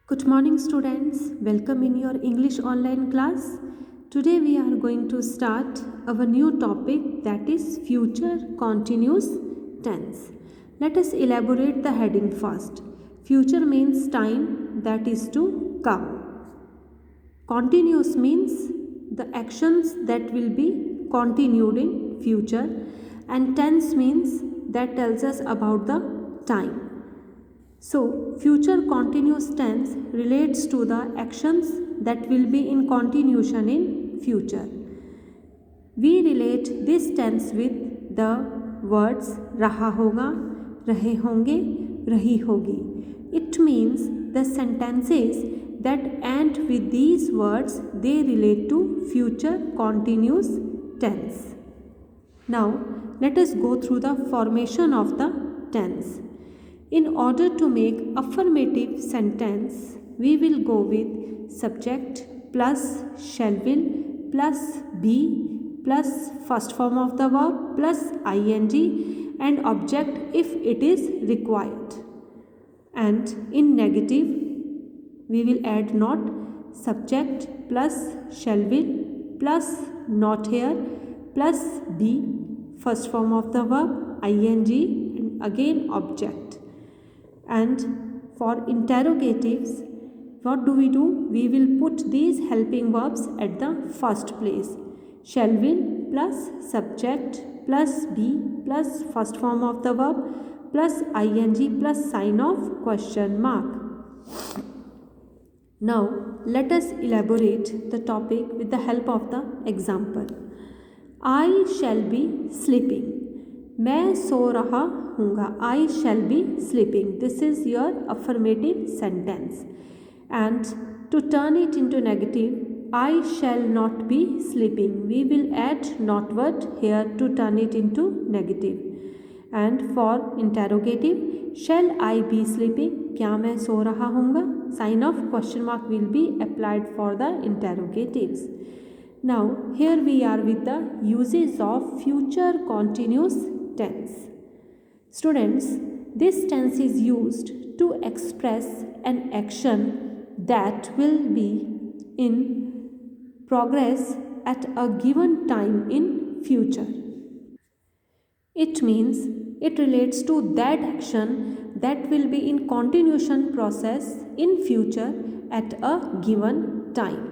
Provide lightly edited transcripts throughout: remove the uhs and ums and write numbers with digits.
Good morning, students. Welcome in your English online class. Today we are going to start our new topic, that is future continuous tense. Let us elaborate the heading first. Future means time that is to come. Continuous means the actions that will be continued in future, and tense means that tells us about the time. So, future continuous tense relates to the actions that will be in continuation in future. We relate this tense with the words रहा होगा, रहे होंगे, रही होगी. It means the sentences that end with these words, they relate to future continuous tense. Now, let us go through the formation of the tense. In order to make affirmative sentence, we will go with subject plus shall will plus be plus first form of the verb plus ing and object if it is required. And in negative, we will add not, subject plus shall will plus not here plus be first form of the verb ing and again object. And for interrogatives, what do? We will put these helping verbs at the first place. Shall will plus subject plus be plus first form of the verb plus ing plus sign of question mark. Now let us elaborate the topic with the help of the example. I shall be sleeping. मैं सो रहा हूँगा. I shall be sleeping. This is your affirmative sentence. And to turn it into negative, I shall not be sleeping. We will add not word here to turn it into negative. And for interrogative, shall I be sleeping? क्या मैं सो रहा हूँगा? Sign of question mark will be applied for the interrogatives. Now here we are with the uses of future continuous tense. Students, this tense is used to express an action that will be in progress at a given time in future. It means it relates to that action that will be in continuation process in future at a given time.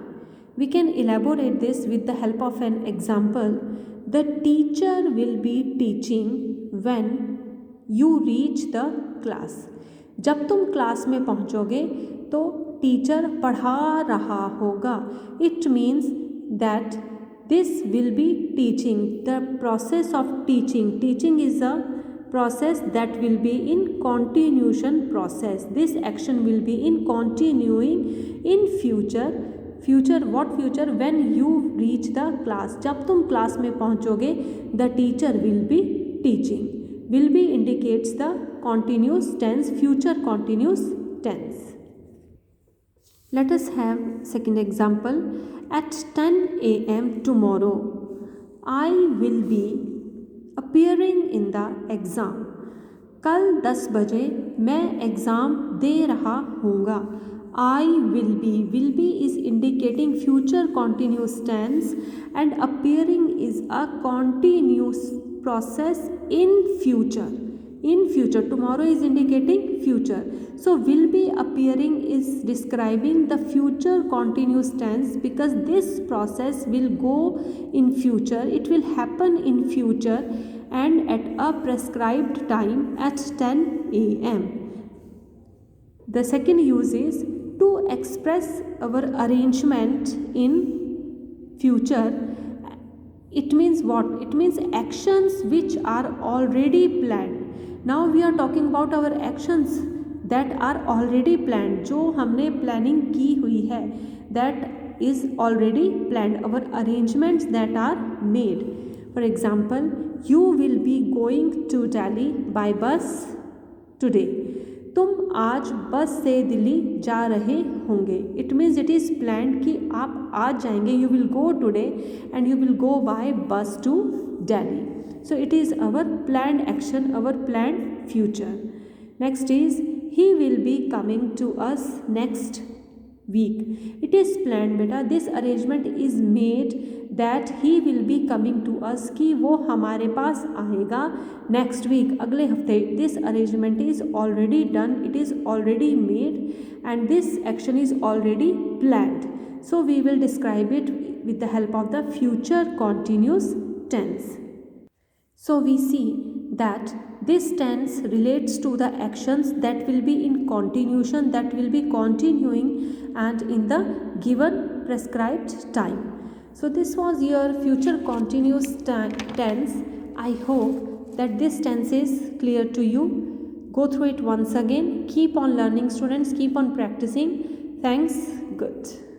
We can elaborate this with the help of an example. The teacher will be teaching when you reach the class. जब तुम class में पहुँचोगे तो teacher पढ़ा रहा होगा. It means that this will be teaching, the process of teaching. Teaching is a process that will be in continuation process. This action will be in continuing in future. Future what future? When you reach the class. जब तुम class में पहुंचोगे, the teacher will be teaching. Will be indicates the continuous tense, future continuous tense. Let us have second example. At 10 a.m. tomorrow, I will be appearing in the exam. कल 10 बजे मैं exam दे रहा हूँगा. I will be is indicating future continuous tense and appearing is a continuous process in future. In future, tomorrow is indicating future. So will be appearing is describing the future continuous tense because this process will go in future. It will happen in future and at a prescribed time at 10 a.m. The second use is to express our arrangement in future. It means what? It means actions which are already planned. Now we are talking about our actions that are already planned. जो हमने planning की हुई है, that is already planned. Our arrangements that are made. For example, you will be going to Delhi by bus today. तुम आज बस से दिल्ली जा रहे होंगे. It means it is planned कि आप आज जाएंगे. You will go today and you will go by bus to Delhi. So it is our planned action, our planned future. Next is he will be coming to us next week. It is planned बेटा, this arrangement is made that he will be coming to us, कि वो हमारे पास आएगा next week, अगले हफ्ते. This arrangement is already done, it is already made, and this action is already planned. So we will describe it with the help of the future continuous tense. So we see that this tense relates to the actions that will be in continuation, that will be continuing and in the given prescribed time. So this was your future continuous tense. I hope that this tense is clear to you. Go through it once again. Keep on learning, students. Keep on practicing. Thanks. Good.